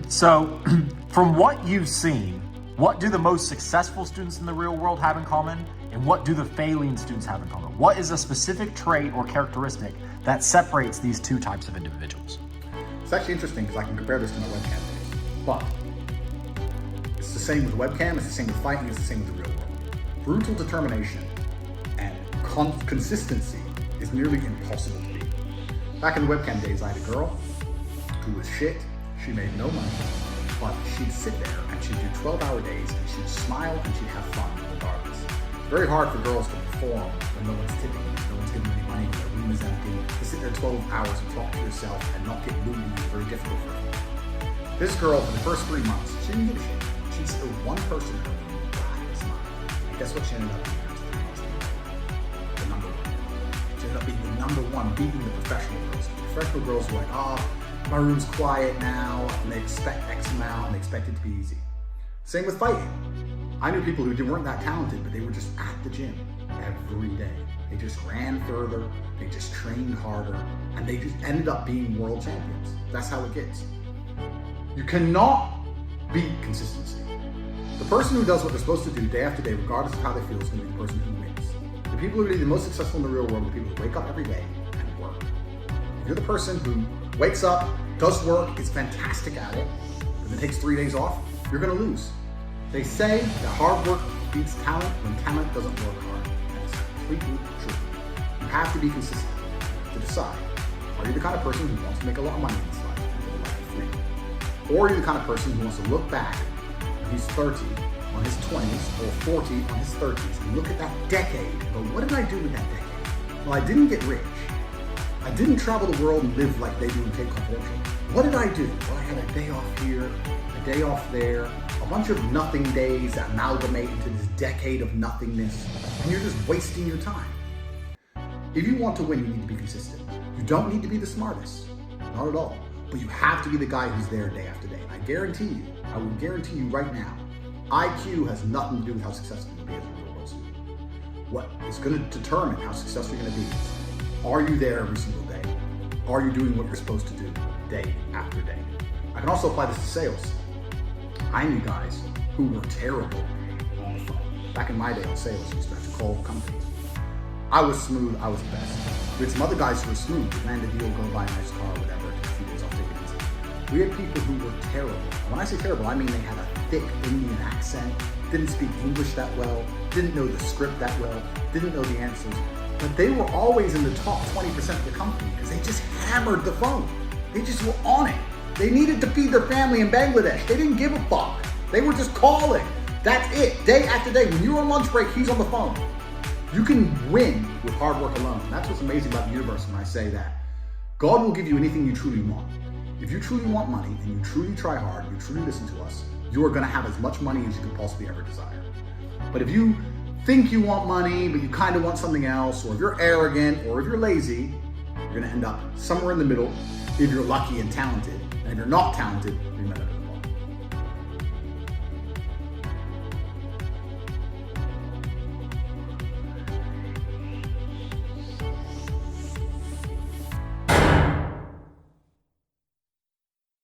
So, from what you've seen, what do the most successful students in the real world have in common? And what do the failing students have in common? What is a specific trait or characteristic that separates these two types of individuals? It's actually interesting because I can compare this to my webcam days. But it's the same with webcam, it's the same with fighting, it's the same with the real world. Brutal determination and consistency is nearly impossible to beat. Back in the webcam days, I had a girl who was shit. She made no money, but she'd sit there and she'd do 12-hour days and she'd smile and she'd have fun regardless. It's very hard for girls to perform when no one's tipping, no one's giving any money, when the room is empty. To sit there 12 hours and talk to yourself and not get moody is very difficult for her. This girl, for the first 3 months, she didn't give a shit. She'd sit with one person in her room and laugh and smile. And guess what she ended up being after 3 months? The number one. She ended up being the number one, beating the professional girls. The professional girls were like, my room's quiet now, and they expect X amount, and they expect it to be easy. Same with fighting. I knew people who weren't that talented, but they were just at the gym every day. They just ran further, they just trained harder, and they just ended up being world champions. That's how it gets. You cannot beat consistency. The person who does what they're supposed to do day after day, regardless of how they feel, is going to be the person who wins. The people who are the most successful in the real world are the people who wake up every day and work. If you're the person who wakes up, does work, is fantastic at it, but then takes 3 days off, you're gonna lose. They say that hard work beats talent when talent doesn't work hard. That is completely true. You have to be consistent to decide. Are you the kind of person who wants to make a lot of money in this life and live a life of freedom? Or are you the kind of person who wants to look back when he's 30, on his 20s, or 40 on his 30s, and look at that decade and go, what did I do with that decade? Well, I didn't get rich. I didn't travel the world and live like they do in Tate. What did I do? Well, I had a day off here, a day off there, a bunch of nothing days that amalgamate into this decade of nothingness, and you're just wasting your time. If you want to win, you need to be consistent. You don't need to be the smartest, not at all, but you have to be the guy who's there day after day. And I guarantee you, I will guarantee you right now, IQ has nothing to do with how successful you'll be as a real world student. What is going to determine how successful you're going to be is, are you there every single day? Are you doing what you're supposed to do day after day? I can also apply this to sales. I knew guys who were terrible on the phone. Back in my day on sales, you used to have to call companies. I was smooth, I was the best. We had some other guys who were smooth, land a deal, go buy a nice car, whatever, take a few days off, take it easy. We had people who were terrible. And when I say terrible, I mean they had a thick Indian accent, didn't speak English that well, didn't know the script that well, didn't know the answers. But they were always in the top 20% of the company because they just hammered the phone. They just were on it. They needed to feed their family in Bangladesh. They didn't give a fuck. They were just calling. That's it, day after day. When you're on lunch break, he's on the phone. You can win with hard work alone. And that's what's amazing about the universe when I say that. God will give you anything you truly want. If you truly want money and you truly try hard, you truly listen to us, you are gonna have as much money as you could possibly ever desire. But if you think you want money, but you kind of want something else, or if you're arrogant, or if you're lazy, you're gonna end up somewhere in the middle if you're lucky and talented. And if you're not talented, you're gonna end up